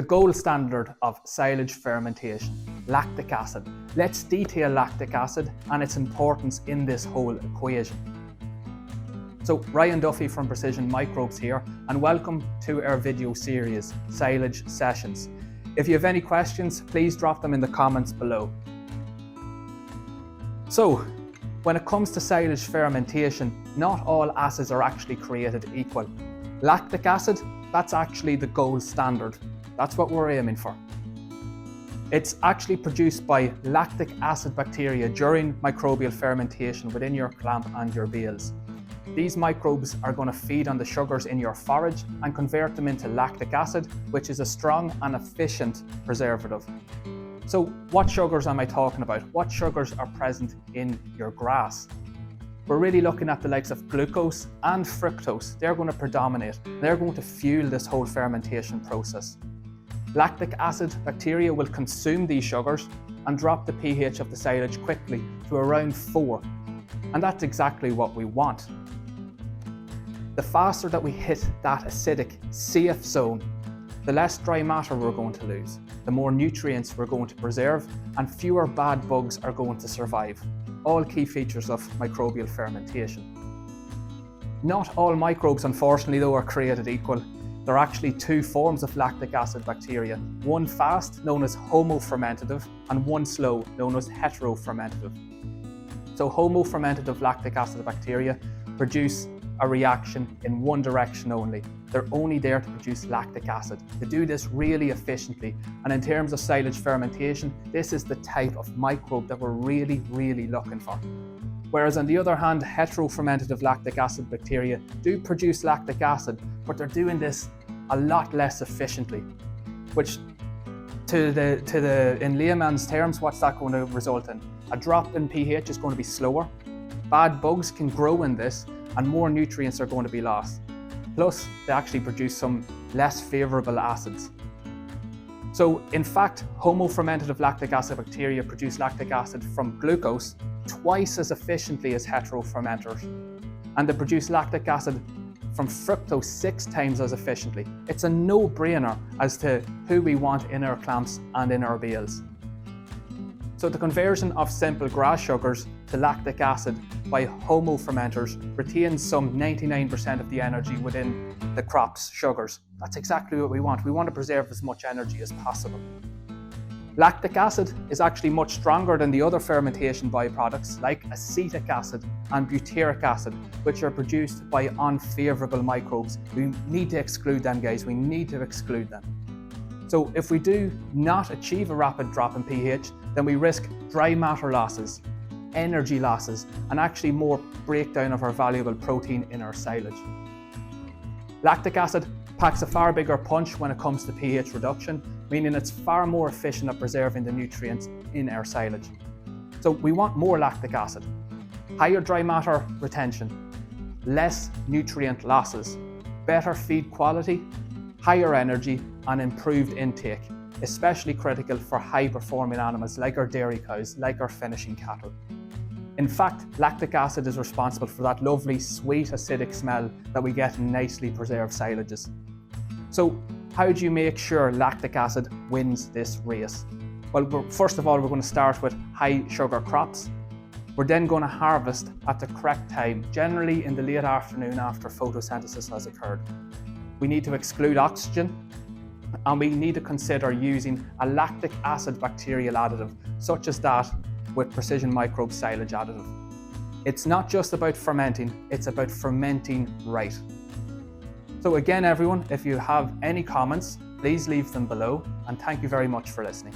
The gold standard of silage fermentation, lactic acid. Let's detail lactic acid and its importance in this whole equation. So Ryan Duffy from Precision Microbes here, and welcome to our video series, Silage Sessions. If you have any questions, please drop them in the comments below. So, when it comes to silage fermentation, not all acids are actually created equal. Lactic acid, that's actually the gold standard. That's what we're aiming for. It's actually produced by lactic acid bacteria during microbial fermentation within your clamp and your bales. These microbes are going to feed on the sugars in your forage and convert them into lactic acid, which is a strong and efficient preservative. So what sugars am I talking about? What sugars are present in your grass? We're really looking at the likes of glucose and fructose. They're going to predominate. They're going to fuel this whole fermentation process. Lactic acid bacteria will consume these sugars and drop the pH of the silage quickly to around 4. And that's exactly what we want. The faster that we hit that acidic, safe zone, the less dry matter we're going to lose, the more nutrients we're going to preserve, and fewer bad bugs are going to survive. All key features of microbial fermentation. Not all microbes, unfortunately, though, are created equal. There are actually two forms of lactic acid bacteria, one fast, known as homofermentative, and one slow, known as heterofermentative. So homofermentative lactic acid bacteria produce a reaction in one direction only. They're only there to produce lactic acid. They do this really efficiently, and in terms of silage fermentation, this is the type of microbe that we're really looking for. Whereas on the other hand, heterofermentative lactic acid bacteria do produce lactic acid, but they're doing this a lot less efficiently, which in layman's terms, what's that going to result in? A drop in pH is going to be slower, bad bugs can grow in this, and more nutrients are going to be lost. Plus, they actually produce some less favourable acids. So in fact, homofermentative lactic acid bacteria produce lactic acid from glucose twice as efficiently as heterofermenters. And they produce lactic acid from fructose 6 times as efficiently. It's a no-brainer as to who we want in our clamps and in our bales. So the conversion of simple grass sugars to lactic acid by homofermenters retains some 99% of the energy within the crop's sugars. That's exactly what we want. We want to preserve as much energy as possible. Lactic acid is actually much stronger than the other fermentation byproducts like acetic acid and butyric acid, which are produced by unfavourable microbes. We need to exclude them, guys. We need to exclude them. So if we do not achieve a rapid drop in pH, then we risk dry matter losses, energy losses, and actually more breakdown of our valuable protein in our silage. Lactic acid packs a far bigger punch when it comes to pH reduction, meaning it's far more efficient at preserving the nutrients in our silage. So we want more lactic acid, higher dry matter retention, less nutrient losses, better feed quality, higher energy, and improved intake, especially critical for high-performing animals like our dairy cows, like our finishing cattle. In fact, lactic acid is responsible for that lovely, sweet, acidic smell that we get in nicely preserved silages. So, how do you make sure lactic acid wins this race? Well, first of all, we're going to start with high sugar crops. We're then going to harvest at the correct time, generally in the late afternoon after photosynthesis has occurred. We need to exclude oxygen, and we need to consider using a lactic acid bacterial additive, such as that with Precision Microbes silage additive. It's not just about fermenting, it's about fermenting right. So again, everyone, if you have any comments, please leave them below, and thank you very much for listening.